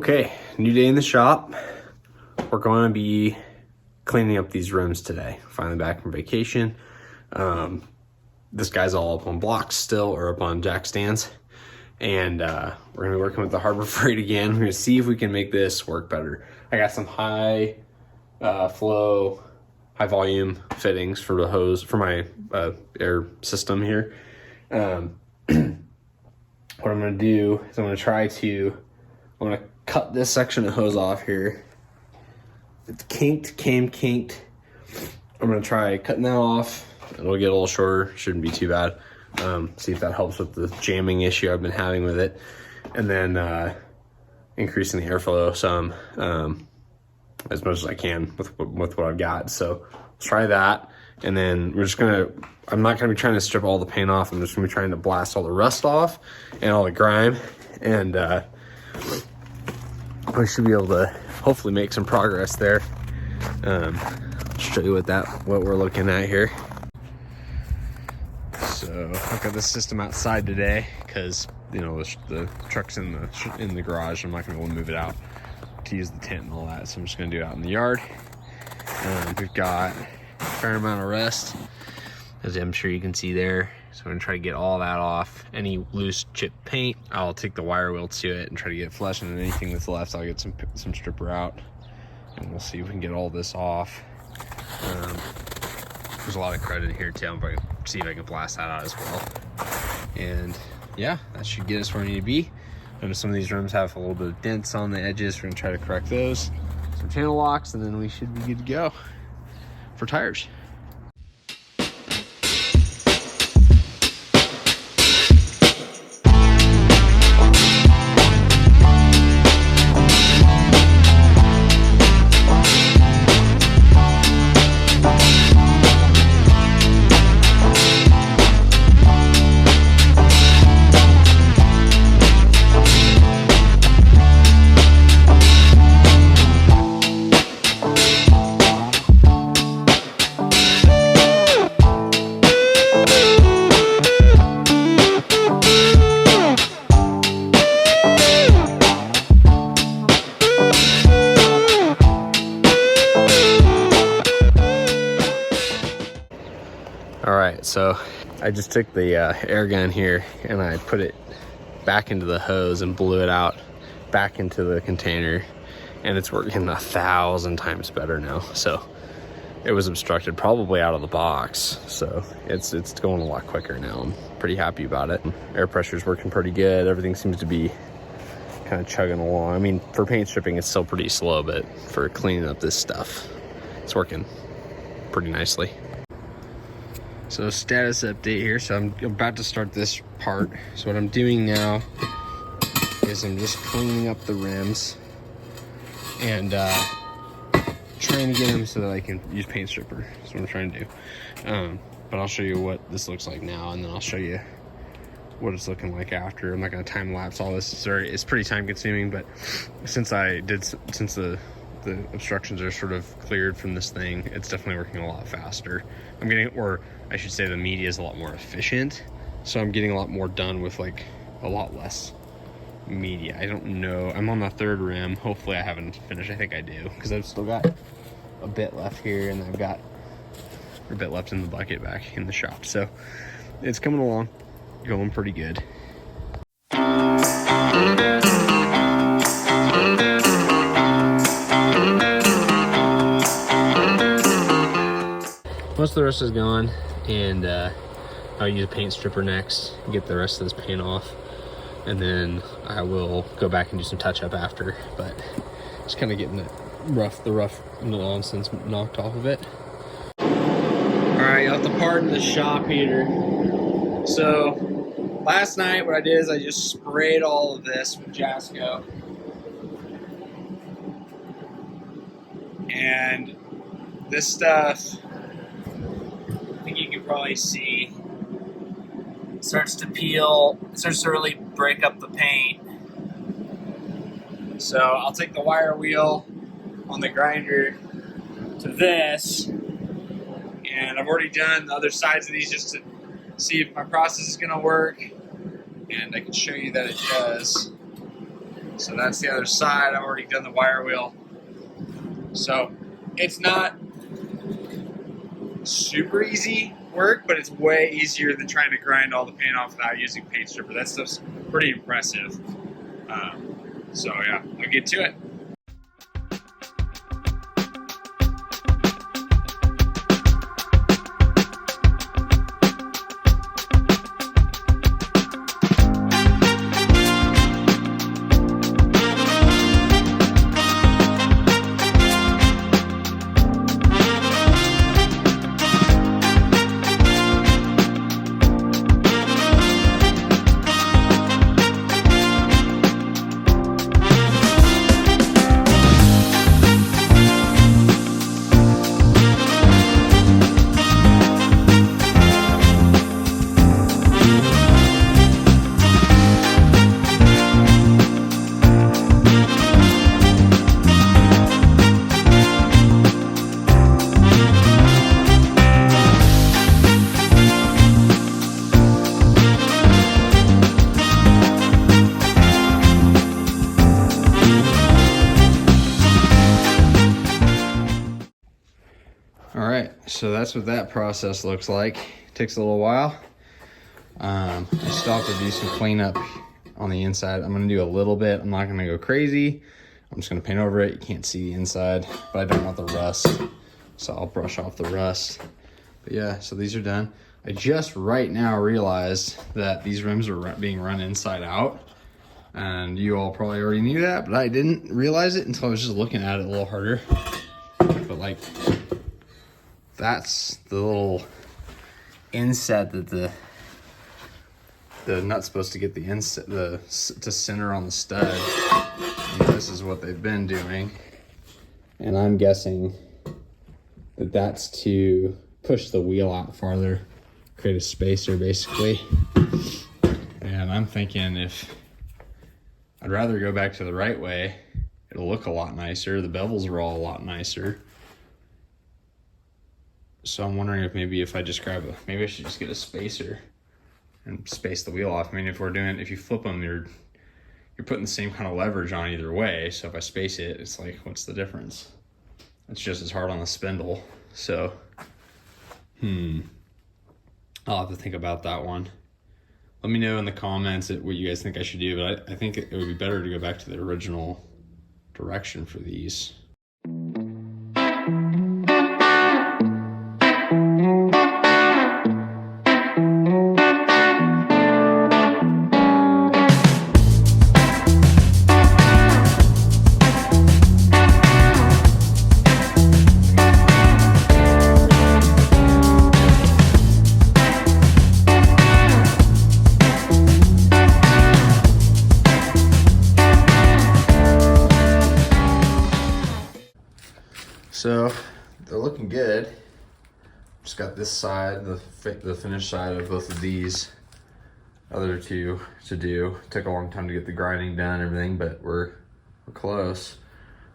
Okay, new day in the shop. We're going to be cleaning up these rims today. Finally back from vacation. This guy's all up on blocks still, or up on jack stands. And we're going to be working with the Harbor Freight again. We're going to see if we can make this work better. I got some high flow, high volume fittings for the hose, for my air system here. What I'm going to do is I'm going to cut this section of hose off here. It's came kinked. I'm going to try cutting that off. It'll get a little shorter, shouldn't be too bad. See if that helps with the jamming issue I've been having with it. And then increasing the airflow some, as much as I can with what I've got. So let's try that. And then I'm not gonna be trying to strip all the paint off. I'm just gonna be trying to blast all the rust off and all the grime. And I should be able to hopefully make some progress there. I'll show you what we're looking at here. So I've got this system outside today because the truck's in the garage. I'm not gonna be able to move it out to use the tent and all that, so I'm just gonna do it out in the yard. We've got a fair amount of rust, as I'm sure you can see there. So I'm gonna try to get all that off. Any loose chipped paint, I'll take the wire wheel to it and try to get it flush, and then anything that's left, I'll get some stripper out, and we'll see if we can get all this off. There's a lot of credit here too. I'm going to see if I can blast that out as well. And yeah, that should get us where we need to be. I know some of these rims have a little bit of dents on the edges. We're gonna try to correct those. Some channel locks, and then we should be good to go for tires. Alright, so I just took the air gun here and I put it back into the hose and blew it out back into the container, and it's working 1,000 times better now. So it was obstructed probably out of the box, so it's going a lot quicker now. I'm pretty happy about it. Air pressure's working pretty good. Everything seems to be kind of chugging along. I mean, for paint stripping it's still pretty slow, but for cleaning up this stuff, it's working pretty nicely. So status update here. So I'm about to start this part. So what I'm doing now is I'm just cleaning up the rims and trying to get them so that I can use paint stripper. That's what I'm trying to do. But I'll show you what this looks like now, and then I'll show you what it's looking like after. I'm not gonna time lapse all this. It's pretty time consuming, but since the obstructions are sort of cleared from this thing, it's definitely working a lot faster. Or I should say the media is a lot more efficient, so I'm getting a lot more done with like a lot less media. I don't know, I'm on the third rim. Hopefully I haven't finished. I think I do, because I've still got a bit left here, and I've got a bit left in the bucket back in the shop. So it's coming along, going pretty good. Most of the rest is gone, and I'll use a paint stripper next, get the rest of this paint off, and then I will go back and do some touch up after. But just kind of getting the rough nonsense knocked off of it. All right, you have to pardon the shop heater. So last night what I did is I just sprayed all of this with Jasco, and this stuff, I think you can probably see, it starts to peel. It starts to really break up the paint. So I'll take the wire wheel on the grinder to this, and I've already done the other sides of these just to see if my process is going to work, and I can show you that it does. So that's the other side. I've already done the wire wheel. So it's not super easy work, but it's way easier than trying to grind all the paint off without using paint stripper. That stuff's pretty impressive. So yeah, I'll get to it. So that's what that process looks like. It takes a little while. I still have to do some cleanup on the inside. I'm gonna do a little bit. I'm not gonna go crazy. I'm just gonna paint over it. You can't see the inside, but I don't want the rust, so I'll brush off the rust. But yeah, so these are done. I just right now realized that these rims are being run inside out, and you all probably already knew that, but I didn't realize it until I was just looking at it a little harder. But like, that's the little inset that the nut's supposed to get the inset to center on the stud. And this is what they've been doing, and I'm guessing that that's to push the wheel out farther, create a spacer basically. And I'm thinking if I'd rather go back to the right way, it'll look a lot nicer. The bevels are all a lot nicer. So I'm wondering if maybe if I just maybe I should just get a spacer and space the wheel off. I mean, if you flip them, you're putting the same kind of leverage on either way. So if I space it, it's like, what's the difference? It's just as hard on the spindle. So, I'll have to think about that one. Let me know in the comments what you guys think I should do, but I think it would be better to go back to the original direction for these. So they're looking good. Just got this side, the finished side of both of these. Other two to do. Took a long time to get the grinding done and everything, but we're close.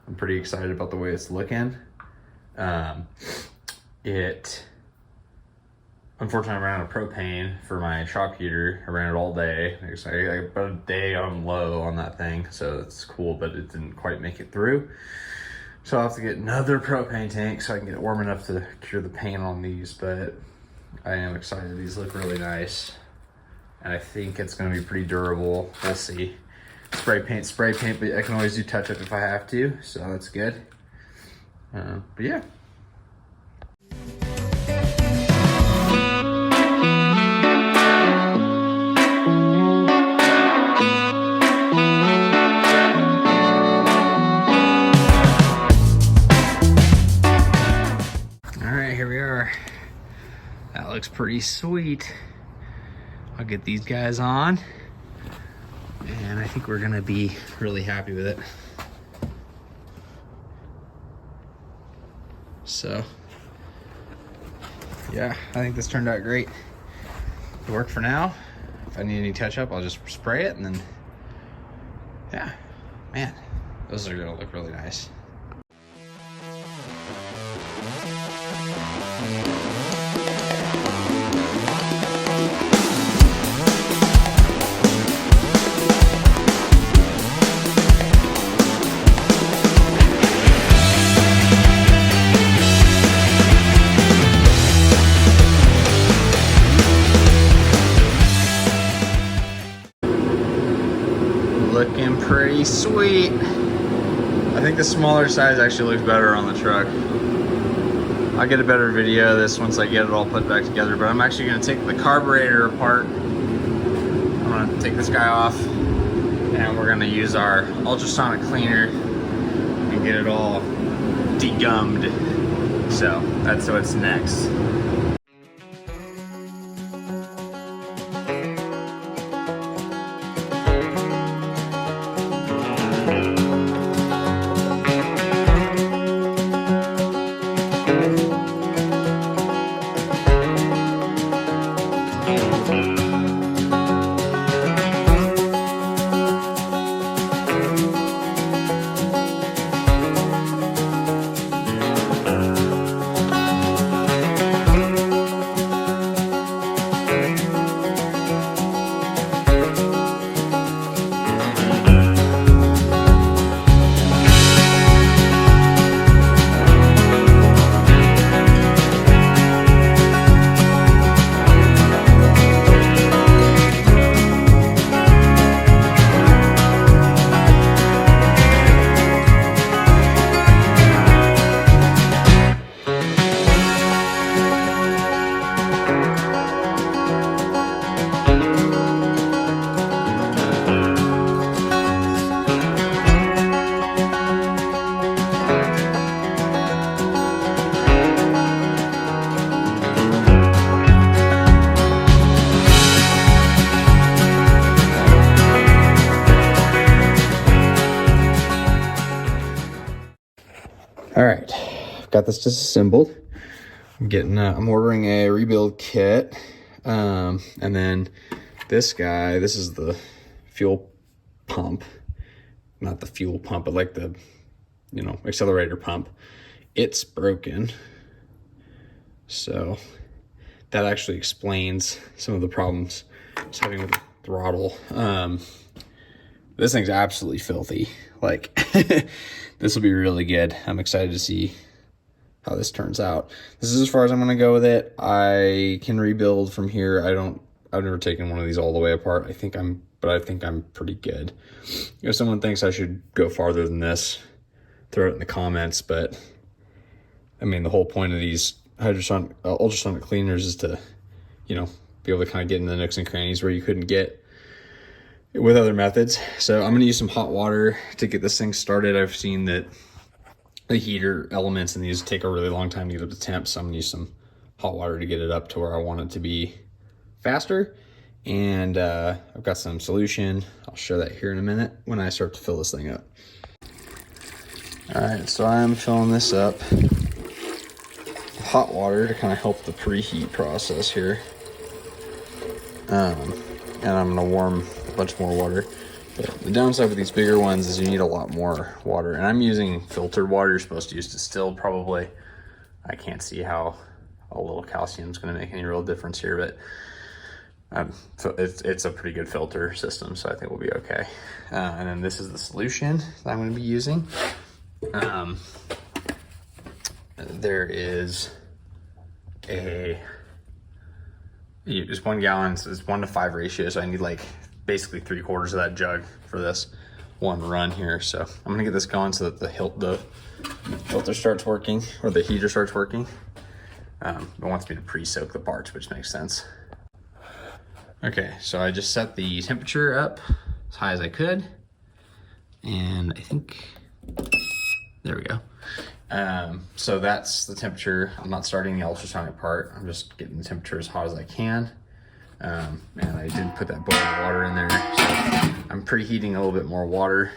I'm pretty excited about the way it's looking. Unfortunately, I ran out of propane for my shop heater. I ran it all day. I about a day on low on that thing, so it's cool, but it didn't quite make it through. So I'll have to get another propane tank so I can get it warm enough to cure the paint on these, but I am excited. These look really nice, and I think it's gonna be pretty durable. We'll see. Spray paint, but I can always do touch up if I have to, so that's good. But yeah. Looks pretty sweet. I'll get these guys on, and I think we're gonna be really happy with it. So yeah, I think this turned out great. It worked for now. If I need any touch up, I'll just spray it, and then yeah, man, those are gonna look really nice. looking pretty sweet. I think the smaller size actually looks better on the truck. I'll get a better video of this once I get it all put back together, but I'm actually gonna take the carburetor apart. I'm gonna take this guy off and we're gonna use our ultrasonic cleaner and get it all degummed. So that's what's next. All right, I've got this disassembled. I'm ordering a rebuild kit. And then this guy, this is the fuel pump, not the fuel pump, but like the, accelerator pump. It's broken. So that actually explains some of the problems I was having with the throttle. This thing's absolutely filthy. Like, this will be really good. I'm excited to see how this turns out. This is as far as I'm gonna go with it. I can rebuild from here. I've never taken one of these all the way apart. I think I'm pretty good. If someone thinks I should go farther than this, throw it in the comments. But I mean, the whole point of these ultrasonic cleaners is to, be able to kind of get in the nooks and crannies where you couldn't get with other methods. So I'm gonna use some hot water to get this thing started. I've seen that the heater elements in these take a really long time to get up to temp, so I'm gonna use some hot water to get it up to where I want it to be faster. And I've got some solution. I'll show that here in a minute when I start to fill this thing up. All right, so I'm filling this up with hot water to kind of help the preheat process here. And I'm gonna warm a bunch more water. But the downside with these bigger ones is you need a lot more water. And I'm using filtered water. You're supposed to use distilled probably. I can't see how a little calcium is gonna make any real difference here, but it's a pretty good filter system, so I think we'll be okay. And then this is the solution that I'm gonna be using. There is just 1 gallon, so it's 1 to 5 ratio, so I need like basically 3/4 of that jug for this one run here. So I'm gonna get this going so that the filter starts working, or the heater starts working. It wants me to pre-soak the parts, which makes sense. Okay, so I just set the temperature up as high as I could, and I think, there we go. So that's the temperature. I'm not starting the ultrasonic part. I'm just getting the temperature as hot as I can. And I didn't put that boiling water in there. So I'm preheating a little bit more water,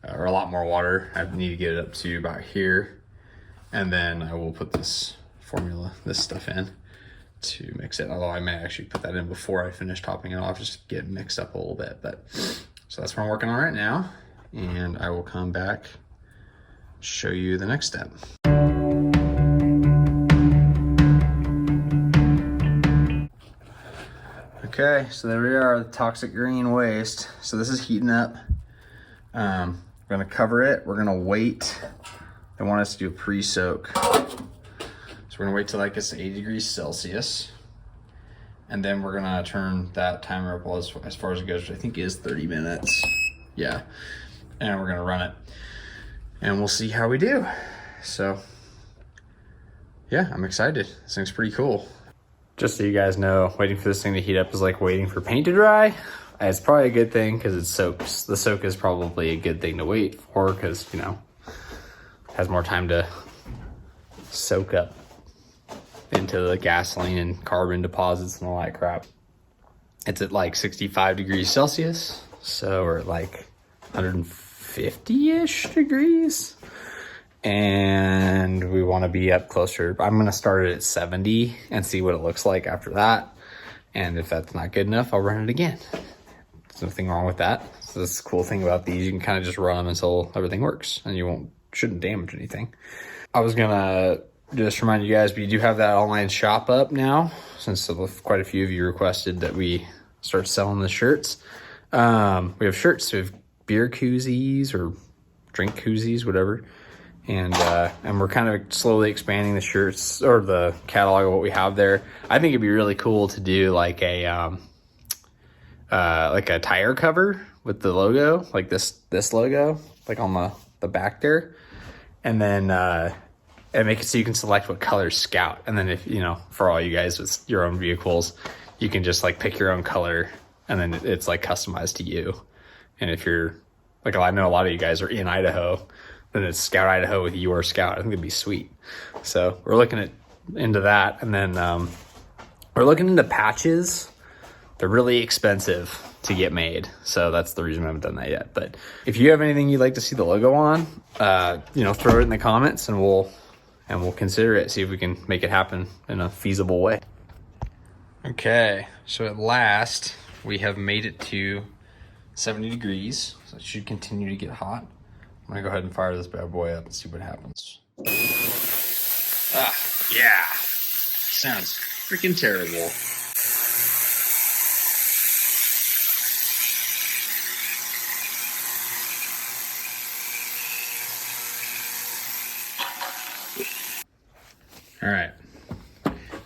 or a lot more water. I need to get it up to about here. And then I will put this stuff in to mix it. Although I may actually put that in before I finish topping it off, just to get it mixed up a little bit. So that's what I'm working on right now. And I will come back, show you the next step. Okay, so there we are, the toxic green waste. So this is heating up. We're gonna cover it. We're gonna wait. They want us to do a pre-soak. So we're gonna wait till that gets to 80 degrees Celsius. And then we're gonna turn that timer up as far as it goes, which I think is 30 minutes. Yeah, and we're gonna run it, and we'll see how we do. So yeah, I'm excited. This thing's pretty cool. Just so you guys know, waiting for this thing to heat up is like waiting for paint to dry. It's probably a good thing because it soaks. The soak is probably a good thing to wait for because, you know, has more time to soak up into the gasoline and carbon deposits and all that crap. It's at like 65 degrees Celsius, so we're at like 150-ish degrees. And we want to be up closer. I'm going to start it at 70 and see what it looks like after that. And if that's not good enough, I'll run it again. There's nothing wrong with that. So this cool thing about these, you can kind of just run them until everything works and you shouldn't damage anything. I was going to just remind you guys, but you do have that online shop up now, since quite a few of you requested that we start selling the shirts. We have shirts. We have beer koozies or drink koozies, whatever. And we're kind of slowly expanding the shirts or the catalog of what we have there. I think it'd be really cool to do like a tire cover with the logo, like this logo, like on the back there, and then and make it so you can select what color Scout. And then if, you know, for all you guys with your own vehicles, you can just like pick your own color, and then it's like customized to you. And if you're like, I know a lot of you guys are in Idaho, then it's Scout Idaho with your Scout. I think it'd be sweet. So we're looking into that. And then we're looking into patches. They're really expensive to get made. So that's the reason I haven't done that yet. But if you have anything you'd like to see the logo on, you know, throw it in the comments and we'll consider it, see if we can make it happen in a feasible way. Okay, so at last we have made it to 70 degrees. So it should continue to get hot. I'm gonna go ahead and fire this bad boy up and see what happens. Ah, yeah. Sounds freaking terrible. All right.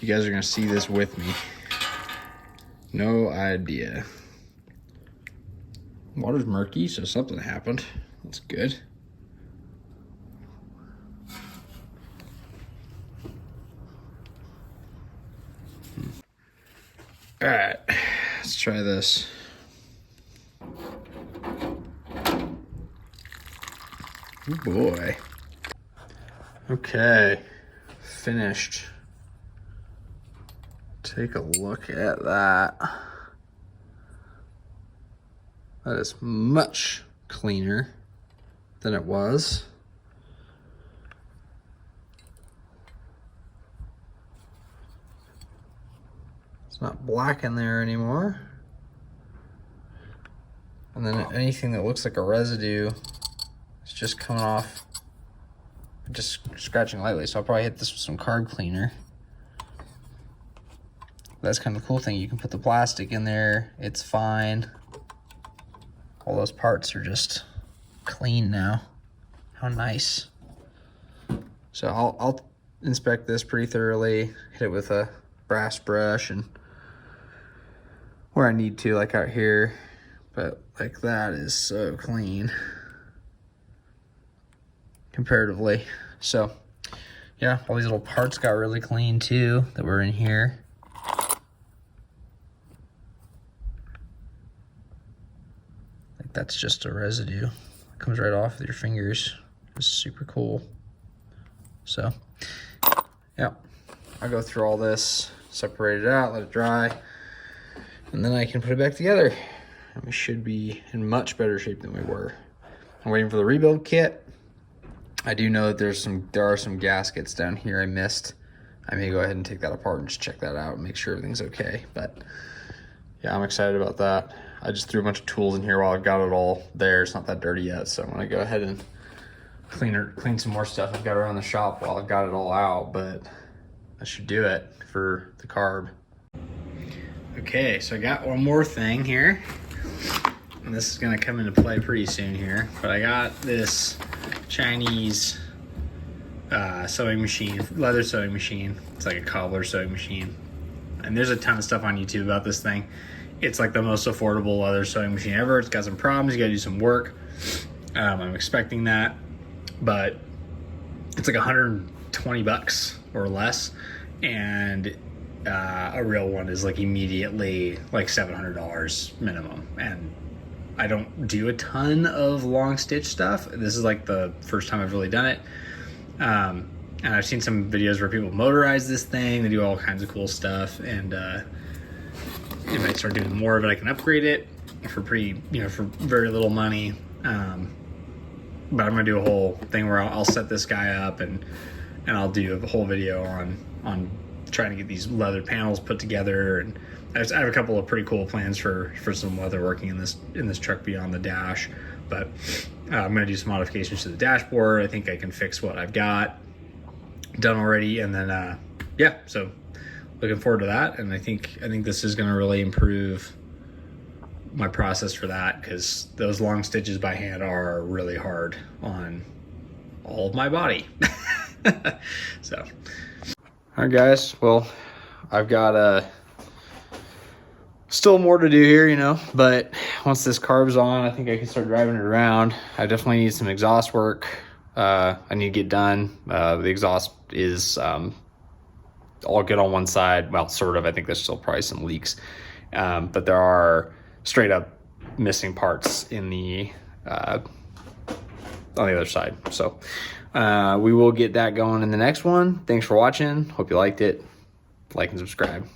You guys are gonna see this with me. No idea. Water's murky, so something happened. That's good. All right, let's try this. Oh boy. Okay, finished. Take a look at that. That is much cleaner than it was. It's not black in there anymore. And then anything that looks like a residue is just coming off, just scratching lightly. So I'll probably hit this with some Carb cleaner. That's kind of the cool thing. You can put the plastic in there, it's fine. All those parts are just clean now. How nice. So I'll inspect this pretty thoroughly, hit it with a brass brush and where I need to, like out here. But like that is so clean comparatively. So yeah, all these little parts got really clean too that were in here. Like that's just a residue. It comes right off with your fingers. It's super cool. So yeah, I'll go through all this, separate it out, let it dry, and then I can put it back together. And we should be in much better shape than we were. I'm waiting for the rebuild kit. I do know that there are some gaskets down here I missed. I may go ahead and take that apart and just check that out and make sure everything's okay. But yeah, I'm excited about that. I just threw a bunch of tools in here while I've got it all there. It's not that dirty yet, so I'm gonna go ahead and clean some more stuff I've got around the shop while I've got it all out, but that should do it for the Carb. Okay, so I got one more thing here, and this is gonna come into play pretty soon here, but I got this Chinese sewing machine, leather sewing machine. It's like a cobbler sewing machine, And there's a ton of stuff on YouTube about this thing. It's like the most affordable leather sewing machine ever. It's got some problems. You got to do some work. I'm expecting that, but it's like $120 or less, and a real one is like immediately like $700 minimum. And I don't do a ton of long stitch stuff. This is like the first time I've really done it. And I've seen some videos where people motorize this thing. They do all kinds of cool stuff, and if I start doing more of it, I can upgrade it for for very little money. But I'm gonna do a whole thing where I'll set this guy up, and I'll do a whole video on trying to get these leather panels put together. And I have a couple of pretty cool plans for some leather working in this truck beyond the dash. But I'm gonna do some modifications to the dashboard. I think I can fix what I've got done already, and then yeah, so looking forward to that. And I think this is going to really improve my process for that, because those long stitches by hand are really hard on all of my body. So, all right, guys. Well, I've got still more to do here, but once this carb's on, I think I can start driving it around. I definitely need some exhaust work. I need to get done. The exhaust is all good on one side. Well, sort of. I think there's still probably some leaks, but there are straight up missing parts in the on the other side. So we will get that going in the next one. Thanks for watching. Hope you liked it. Like and subscribe.